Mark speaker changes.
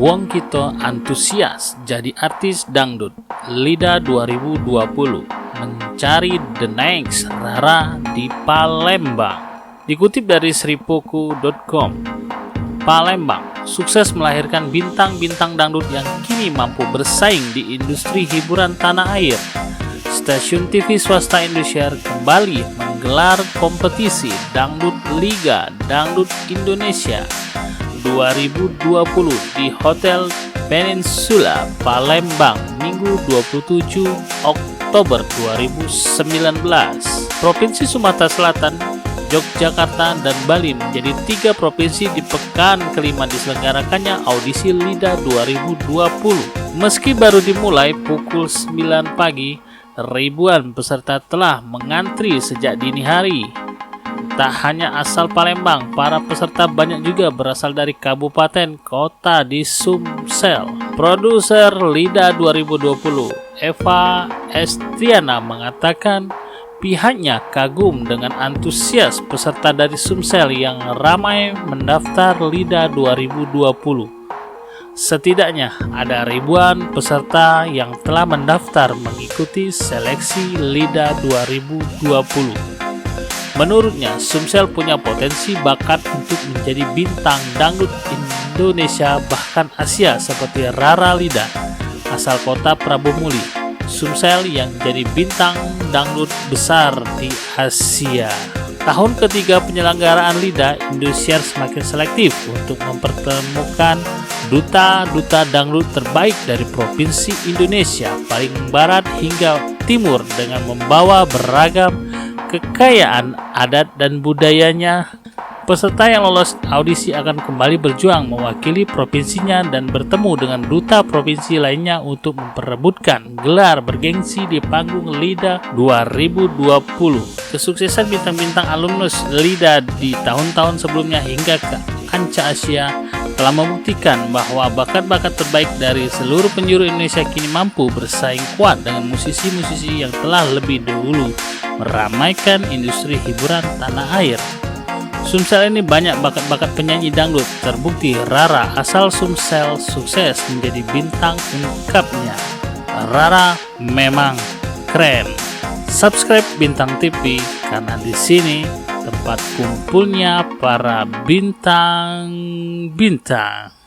Speaker 1: Wong Kito antusias jadi artis dangdut. Lida 2020 mencari the next Rara di Palembang. Dikutip dari sripoku.com, Palembang sukses melahirkan bintang-bintang dangdut yang kini mampu bersaing di industri hiburan tanah air. Stasiun TV swasta Indosiar kembali menggelar kompetisi Dangdut Liga Dangdut Indonesia 2020 di Hotel Peninsula Palembang Minggu 27 Oktober 2019. Provinsi Sumatera Selatan, Yogyakarta, dan Bali menjadi 3 provinsi di pekan kelima diselenggarakannya audisi LIDA 2020. Meski baru dimulai pukul 9 pagi, ribuan peserta telah mengantri sejak dini hari. Tak hanya asal Palembang, para peserta banyak juga berasal dari kabupaten kota di Sumsel. Produser LIDA 2020, Eva Estiana, mengatakan pihaknya kagum dengan antusias peserta dari Sumsel yang ramai mendaftar LIDA 2020. Setidaknya ada ribuan peserta yang telah mendaftar mengikuti seleksi LIDA 2020. Menurutnya, Sumsel punya potensi bakat untuk menjadi bintang dangdut Indonesia bahkan Asia seperti Rara Lida asal kota Prabu Muli, Sumsel yang jadi bintang dangdut besar di Asia. Tahun ketiga penyelenggaraan LIDA, Indosiar semakin selektif untuk mempertemukan duta-duta dangdut terbaik dari provinsi Indonesia paling barat hingga timur dengan membawa beragam kekayaan adat dan budayanya. Peserta yang lolos audisi akan kembali berjuang mewakili provinsinya dan bertemu dengan duta provinsi lainnya untuk memperebutkan gelar bergengsi di panggung LIDA 2020. Kesuksesan bintang-bintang alumnus LIDA di tahun-tahun sebelumnya hingga ke kancah Asia telah membuktikan bahwa bakat-bakat terbaik dari seluruh penjuru Indonesia kini mampu bersaing kuat dengan musisi-musisi yang telah lebih dahulu meramaikan industri hiburan tanah air. Sumsel ini banyak bakat-bakat penyanyi dangdut. Terbukti Rara asal Sumsel sukses menjadi bintang ungkapnya. Rara memang keren. Subscribe Bintang TV karena di sini tempat kumpulnya para bintang-bintang.